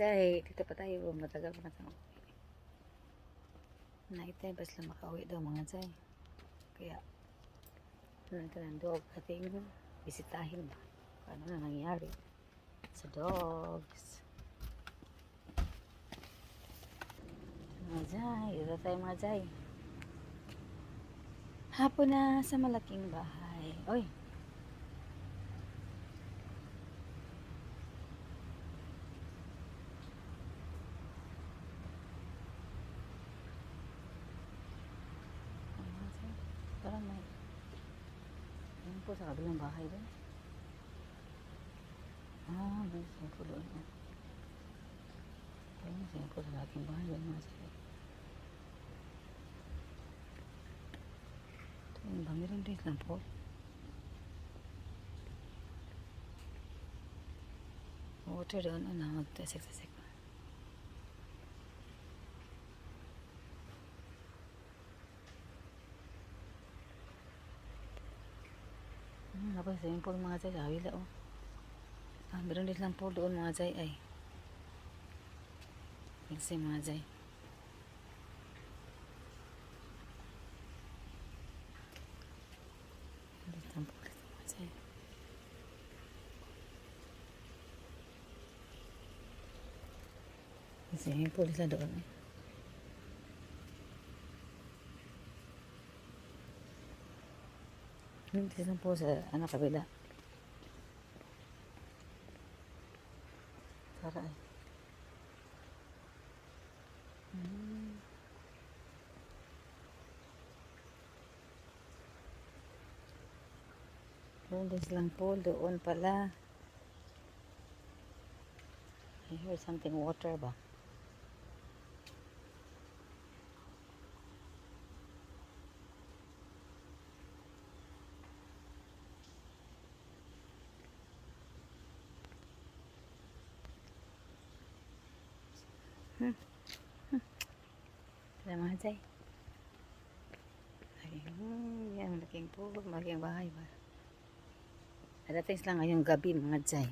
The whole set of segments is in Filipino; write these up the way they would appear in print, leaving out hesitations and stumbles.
Jay. Dito pa tayo. Matagal pa na tayo. Night time pa sila makauwi daw mga Jay. Kaya, ito ng dog. Ating bisitahin ba? Paano na nangyari sa dogs? Mga Jay. Dito tayo mga Jay. Hapon na sa malaking bahay. Oy! Parang may ayun po sa kabilang bahay doon. May siyempre po doon. Ayun, siyempre po sa aking bahay doon mga siyempre. Ito yung ba, meron din lang po. Water doon, magtasik-tasik. Tapos ayun po mga Jay, awila oh. Meron din lang po doon mga Jay ay. Kasi mga Jay. Meron lang po dito mga Jay. Kasi ayun po nila doon eh. Dito lang po sa kabila. Tara ay. Doon lang po, doon pala. I heard something water ba? Tara mga Jay. Yan, malaking po, malaking bahay ba? Dating sila ngayong gabi mga Jay.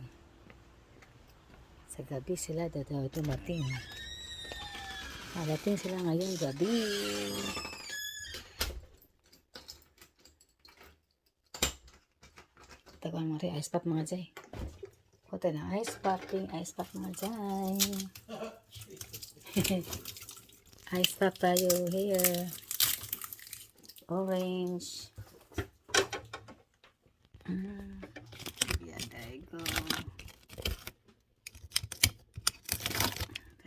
Sa gabi sila dumating. Dating sila ngayong gabi. Tagal mo rin, ice pop mga Jay. Punta na ice pop mga Jay. Ice pop tayo here. Orange. Yeah, there you go.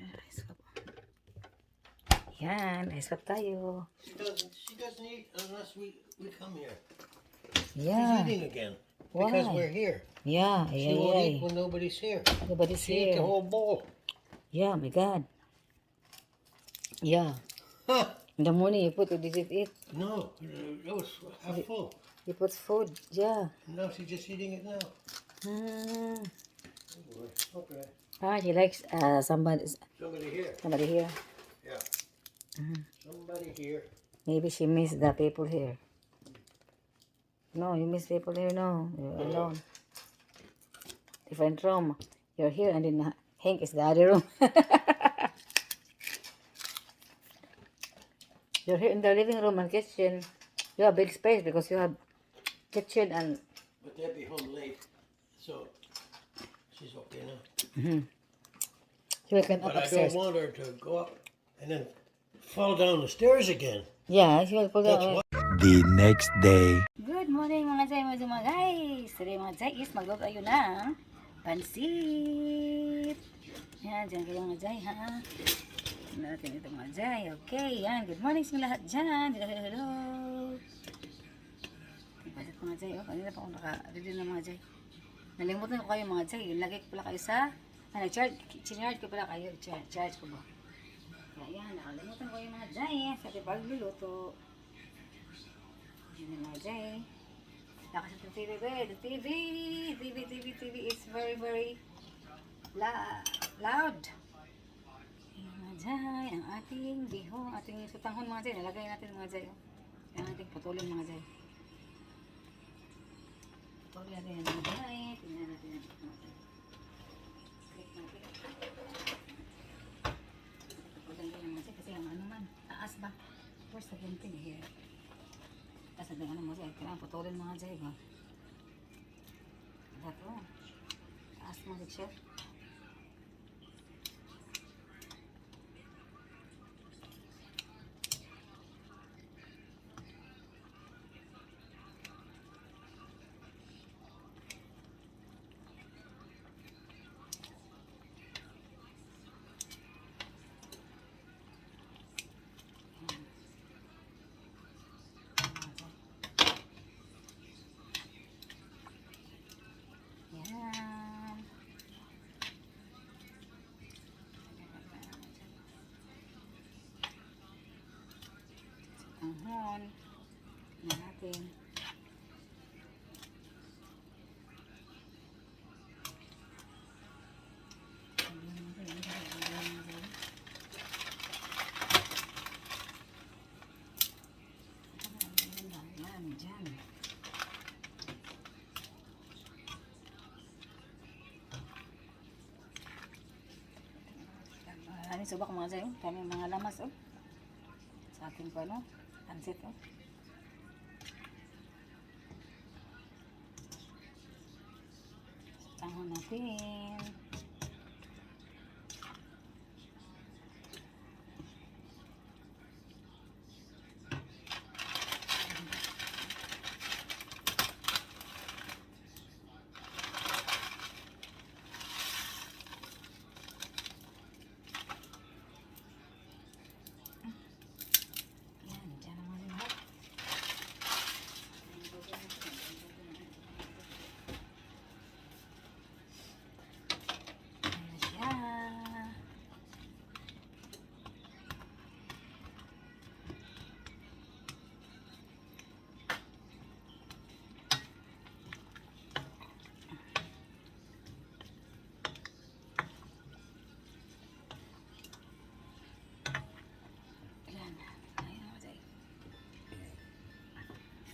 Ice pop. Yan, ice pop tayo. She doesn't eat unless we come here. Yeah. She's eating again. Why? Because we're here. Yeah, She won't eat when nobody's here. Nobody's She ate here. the whole bowl. Yeah, my God. Yeah. Huh. In the morning, you did it? No, it was half full. You put food, yeah. Now she's just eating it now. Okay. He likes somebody Somebody here. here. Yeah. Somebody here. Maybe she missed the people here. No, you miss people here, no. You're alone. Different room. You're here and then Hank is the other room. You're here in the living room and kitchen. You have big space because you have kitchen and... But they'll be home late, so she's okay now. She will come up But I upstairs. don't want her to go up and then fall down the stairs again. Yeah, she will pull That's down. what. The next day. Good morning mga Jay, mga guys. Today mga Jay is magluto tayo ng pansit. Yan, dyan kayo mga Jay ha. Tignan natin ito mga Jay. Okay, yan. Good morning sa lahat dyan. Hello. Pansit mga Jay. Oh, kanina pa ako naka-ready na mga Jay. Nalimutan ko kayo mga Jay. Lagay ko pala kayo sa... Charge ko pala kayo. Charge ko ba? Kaya yan, nakalimutan ko yung mga Jay. Sa ating pagluluto. Yan mga Jay. Lakas sa TV ba? The TV is very, very loud. Yan mga Jay. Ang ating bihong, ating sutanghon mga Jay. Nalagay natin mga Jay. Ang ating putulin mga Jay. Putulin natin mga Jay. Tingnan natin mga Jay. Click natin. tanggalin ng mga Jay kasi ang ano man, taas ba? First, second thing here. Tapos ang ano mo Jay, kailangan putulin mga Jay ba? Dato, taas mo siya. Yan. Ahon. Na natin. Yan, dyan. Maraming subak mga Jay. Kami mga lamas oh. Sa ating ano, pansit oh. Tangon natin. Yan, dyan naman lahat. Ayan na siya. Ayan. Ayan mga Jay.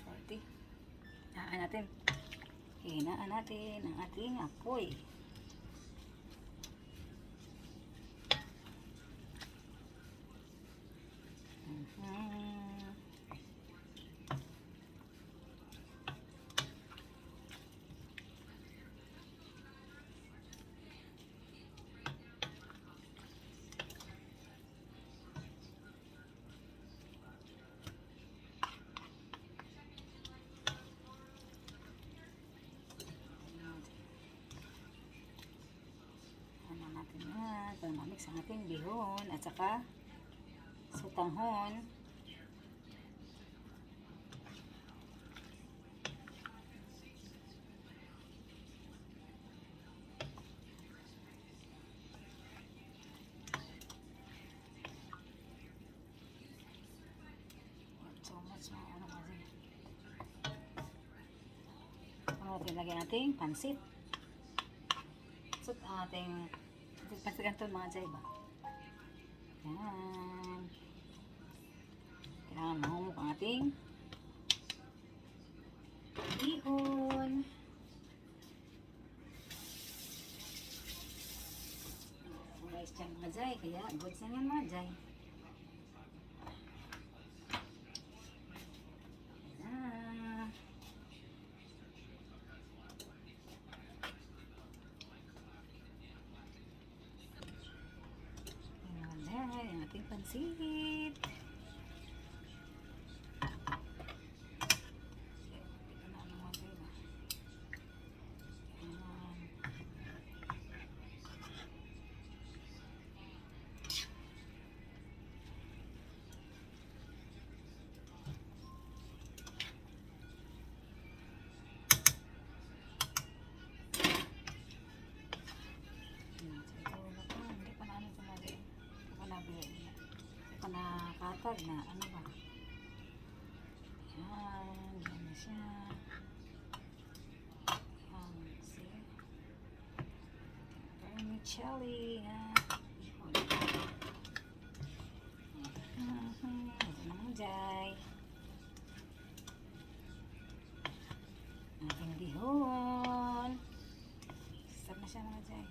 40. Hinaan natin. Hinaan natin ang ating apoy. Mhm. Ano natin yan para mamix ang ating bihon at saka sutanghon. So much mga ano kasi. Ano natin lagyan nating pansit. So ating pansit kanton mga Jay ba? Yan. Kailangan mahumok ang ating bihon. Guys dyan mga Jay, kaya goods na yan mga Jay. Ayan. Ayan, ang ating pansit. Hindi pa na ano ito mga Jay. Hindi pa nabili. Hindi pa nakatag na ano ba. Yan, yan na siya. Yan, see? Vermicelli. Yan. Ito na mga Jay. Ating bihon. Start na siya mga Jay.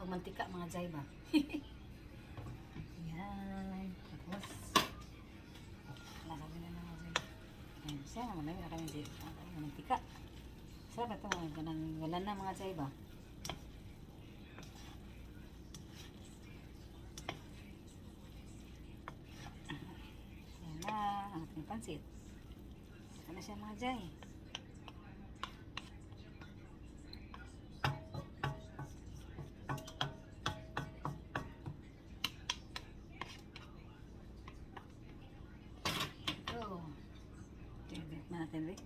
Magmantika mga jay ba? Yan. Tapos, lalagyan na mga jay. Ayan siya, malagyan na kami dito. Mantika. Sarap ito, wala na mga jay ba? Yan na, ang ating pansit. Ito na siya mga jay. Tignan natin rin.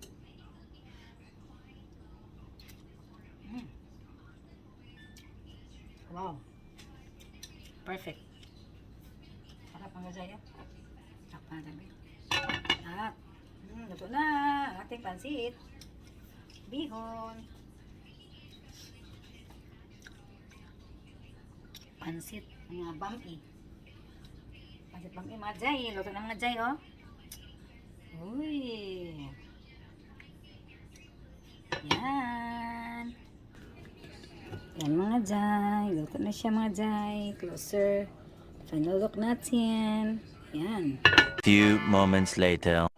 Wow. Perfect. Sarap ang gajaya. Takpan natin rin. At, luto na ang ating pansit. Bihon. Pansit. Mga bami. Pansit bami mga jay. Luto na mga jay, oh. Uy. Yan. Yan mga jay. Luto na siya mga jay. Closer. Final look natin. Yan. Few moments later.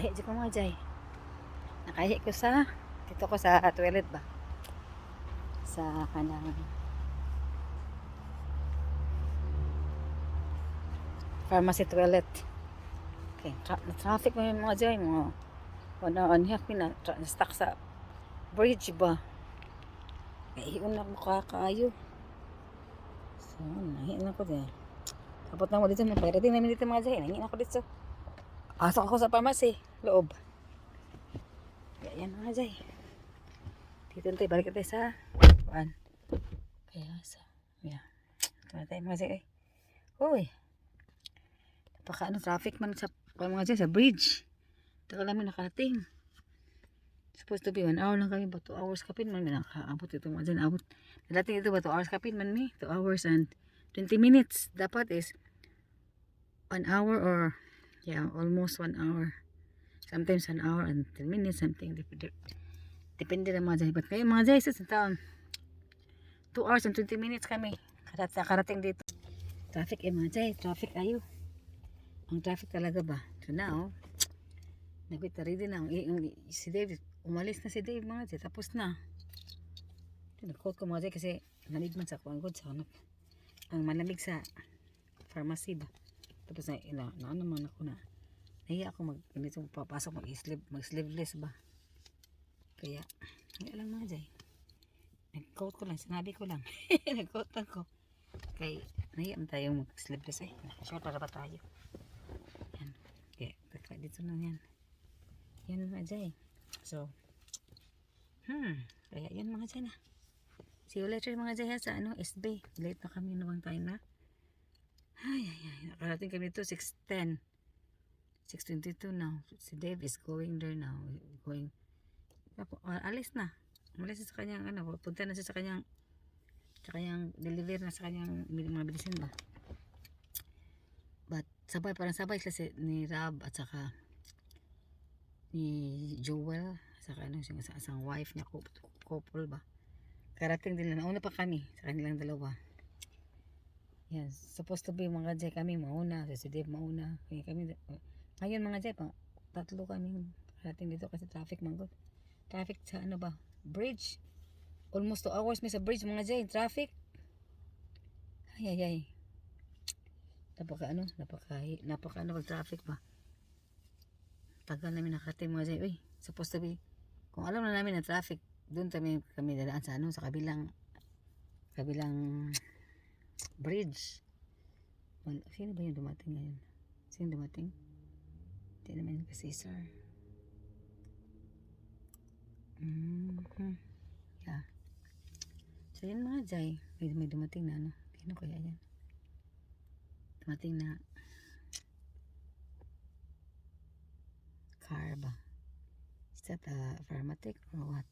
Nakahi dyan ko mga jay. Nakahi ko sa, dito ko sa toilet ba? Sa kanang pharmacy toilet. Okay, traffic mo yung mga jay. Mga wala stuck sa bridge ba? Iyon na mukha kayo. So, nahiin ako dyan. Kapot na mo dito. Pwede namin dito mga jay. Nahiin ako dito. Pasok ako sa pharmacy. Loob. Yan mga jay. Dito tayo. Balik tayo sa kuan. Kaya sa. Yeah. Ito na tayo mga jay. Uy. Napaka traffic man sa mga jay. Sa bridge. Taka namin nakarating. Supposed to be 1 hour lang kami ba 2 hours kapin man nakakaabot ito mga dyan abot dati ito ba 2 hours kapin man 2 hours and 20 minutes dapat is 1 hour or yeah almost 1 hour sometimes 1 hour and 10 minutes something depende na mga dyan but kayo mga dyan sa taon 2 hours and 20 minutes kami karating dito traffic mga dyan traffic ayo ang traffic talaga ba so now nagwitari din na si David umalis na si Dave mga dyan tapos na nag-call ko mga dyan kasi lamig man sa kuanggod sa hanap ang malamig sa pharmacy ba tapos na naman ako na nahiya ako ganito papasok mag-sleeveless ba. Kaya, hindi lang mga Jay. Nag-coat ko lang, sinabi ko lang. Nag-coat lang ko. Kaya, nahiya man tayo mag-sleeveless eh. Nakashort para ba tayo? Yan. Kaya, dito na yan. Yan mga Jay. So, kaya yan mga Jay na. See you later mga Jay ha, sa SB. Late na kami nawang time na. Ay. Nakarating kami to 6:10. 6:22 now. Si Dave is going there now. Alis na. Umalis na sa kanyang punta na siya sa kanyang deliver na sa kanyang mga bilisin ba. But parang sabay kasi ni Rab at saka ni Joel saka isang wife niya, couple ba. Karating din lang. Nauna pa kami sa kanilang dalawa. Yes, supposed to be mga Jay kami mauna, si Dave mauna. Kaya kami ngayon mga Jay, tatlo kami karating dito kasi traffic manggod. Traffic sa bridge. Almost 2 hours may sa bridge mga Jay, traffic. Ay. Napaka pag traffic ba. Tagal namin nakarating mga Jay. Uy, supposed to be kung alam na namin na traffic, doon kami dadaan sa sa kabilang bridge. Sino ba yung dumating ngayon? Sino dumating? Hindi naman yung Caesar. Yeah. So yun mga Jay. May dumating na Sino kaya yan? Dumating na car ba? Is that a pharmatic or what?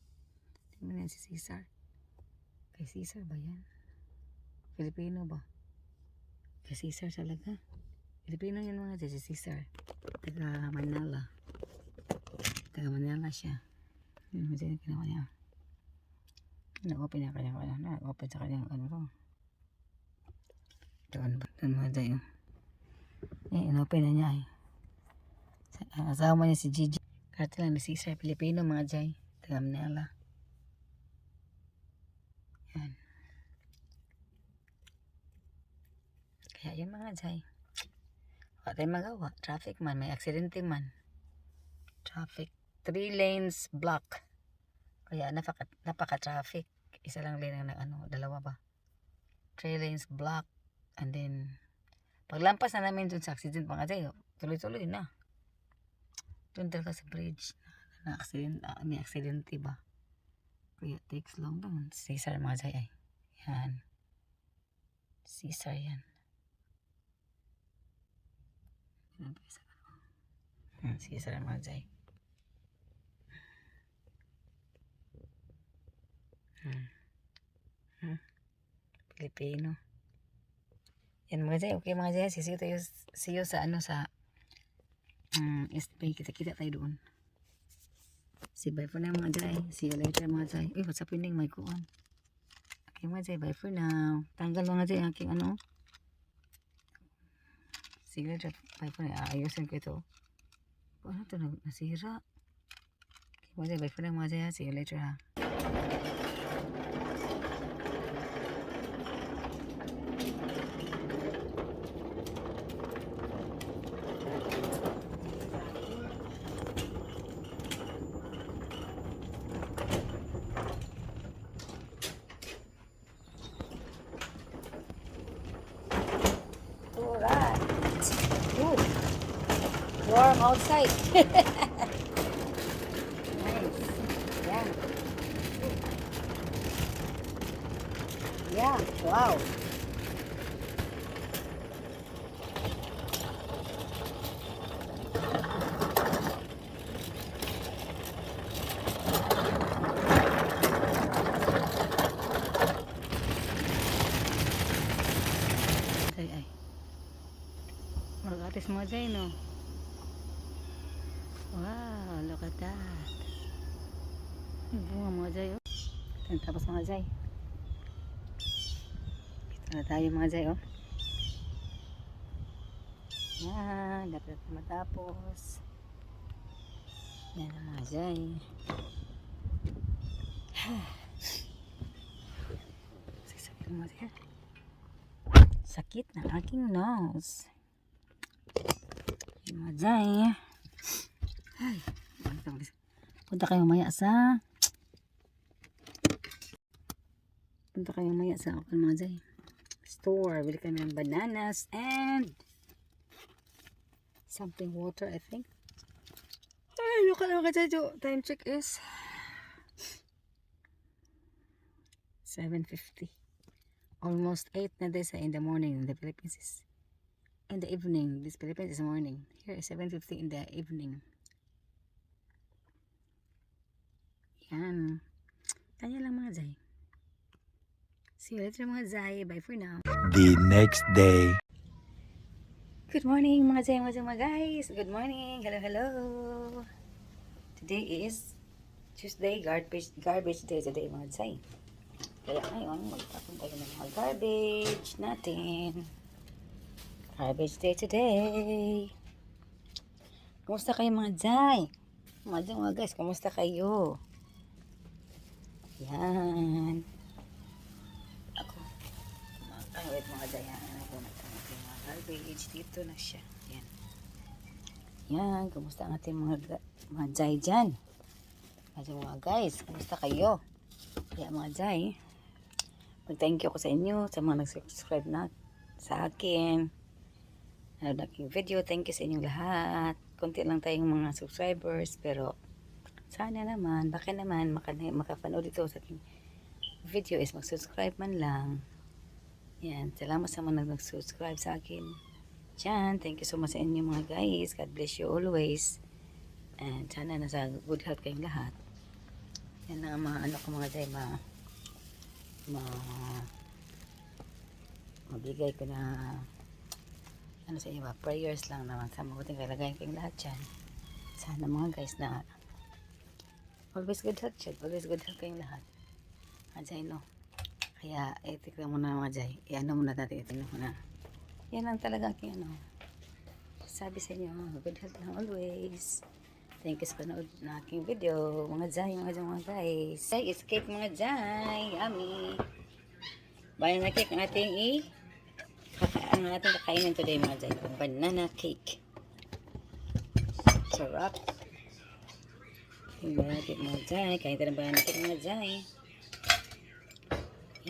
Hindi mo yan si Caesar. Kay Caesar ba yan? Filipino ba? Kay Caesar talaga. Filipino yun mga Jay, si Caesar. Taga Manila siya. Yun mga Jay, ginawa niya. Nag-open niya nag-open sa kanyang doon mga Jay. In-open na niya asawa niya si Gigi. Karte lang ni Caesar, Filipino mga Jay. Taga Manila. Yan. Kaya yun mga Jay. Wala tayong magawa. Traffic man. May aksidente man. Traffic. 3 lanes block. Kaya napaka-traffic. Isa lang lane ang dalawa ba. 3 lanes block. And then, paglampas na namin dun sa accident mga Jay, tuloy-tuloy na. Dun talaga sa bridge. May aksidente ba. Kaya takes long doon. Caesar mga Jay ay. Yan. Caesar yan. Caesar mga Jay. Filipino. Yan mga Jay. Okay mga Jay. See you sa SB. Kita-kita tayo doon. Bye for now mga Jay. See you later mga Jay. Uy, what's happening? May kuwan. Okay mga Jay. Bye for now. Tanggal mga Jay. Aking See you later. Bye for now. Ayusin ko ito. Ano ito? Nasira. Okay mga Jay. Bye for now mga Jay. See you later ha. Alright. Ooh. Warm outside. Nice. Yeah. Wow. Ay. Magatis mga Jay, no? Wow, look at that. Bunga mga Jay, oh. Tapos mga Jay. Dito na tayo mga Jay, oh. Yan, dapat matapos. Yan ang mga Jay. Sakit mga Jay. Sakit ng aking nose. Yan mga Jay. Ay, punta kayo maya sa mga Jay store. Bili kami ng bananas and something water, I think. Ay, look at mga Jay. Time check is 7:50. Almost 8 na days in the morning. In the Philippines is in the evening. This Philippines is morning. Here is 7:50 in the evening. Yan. Kanya lang mga Jay. See you later mga Jay. Bye for now. The next day. Good morning mga Jay, mga guys. Good morning. Hello, hello. Today is Tuesday. Garbage day today mga Jay. Kaya ngayon, magtapon tayo ng mga garbage natin. Garbage day today. Kumusta kayo mga Jay? Mga guys, kumusta kayo? Yan. Ako. Wait mga Jay. Ako yung mga garbage. Dito na siya. Yan. Yan. Kumusta ang ating mga Jay dyan? Mga guys, kumusta kayo? Kaya mga Jay, mag-thank you ko sa inyo, sa mga nag-subscribe na sa akin. Nanood aking video. Thank you sa inyong lahat. Konti lang tayong mga subscribers, pero sana naman, baka naman makapanood ito sa aking video is mag-subscribe man lang. Yan, salamat sa mga nag-subscribe sa akin. Diyan, thank you so much sa inyo mga guys. God bless you always. And sana nasa good health kayong lahat. Yan ang mga ano ko mga Jay, mabigay ko na ano sa inyo ba, prayers lang naman sa mabuting kalagayan kayong lahat dyan. Sana mga guys na always good health dyan, always good health kayong lahat. Jay, no? Kaya itikla muna mga Jay, i-ano muna natin, itignan muna. Yan lang talaga aking ano, sabi sa inyo, good health lang always. Thank you sa panood na aking video. Mga Jay, mga guys. Jay, is cake mga Jay. Yummy. Banana cake ang ating ang ating kakainin today mga Jay. Banana cake. Sarap. Yung banana cake mga Jay. Kain tayo ng banana cake mga Jay.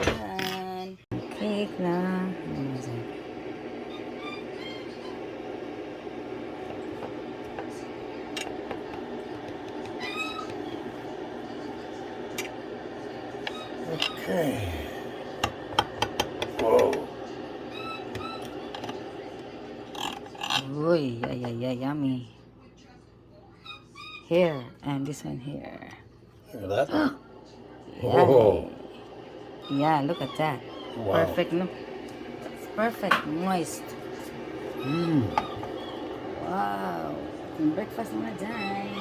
Yan. Cake na. Mga Jay. Okay. Whoa. Uy, yummy. Here, and this one here. Look at that. Yeah. Whoa. Yeah, look at that. Wow. Perfect, no? It's perfect, moist. Wow. Yung breakfast mga Jay.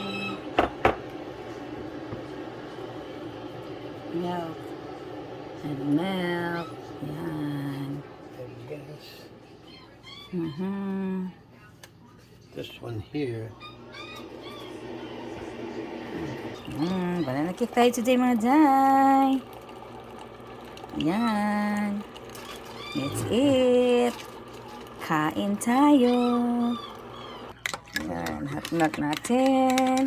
Milk. And milk. Yan. And yes, this one here. Banana cake tayo today mga Jay. Yan. That's it. Kain tayo. Yan. Hotnut natin.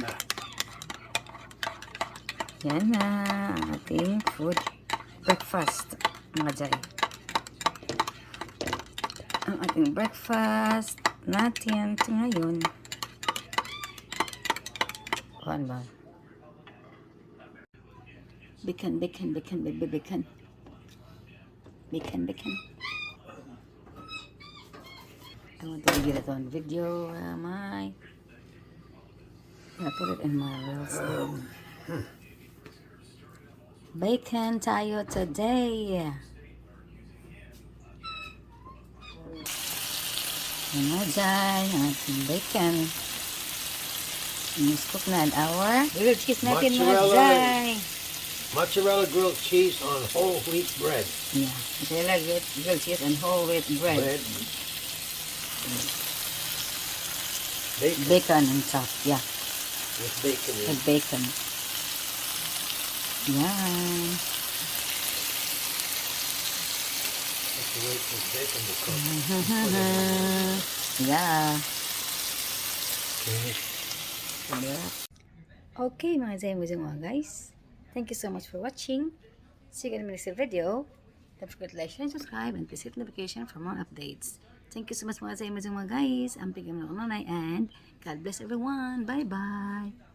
Yan na ang ating food breakfast mga Jay. Ang ating breakfast natin ito ngayon. Kuhan ba? Bacon. I want to get it on video. I put it in my reels. Bacon tayo today. Yan na dyan, ang ating bacon. Mistook na an hour. Grilled cheese natin mga Jay. Mozzarella grilled cheese on whole wheat bread. Yeah, mozzarella grilled cheese and whole wheat bread. Bacon. Bacon on top, yeah. With bacon in With it. bacon. Yan. Have to wait for bacon to cook. Yeah. Okay. Okay, mga Zay mo mga guys. Thank you so much for watching. See you again in the next video. Don't forget to like, share, and subscribe, and please hit notification for more updates. Thank you so much mga Zay mo mga guys. Ang pigam ng nanay, and God bless everyone. Bye-bye.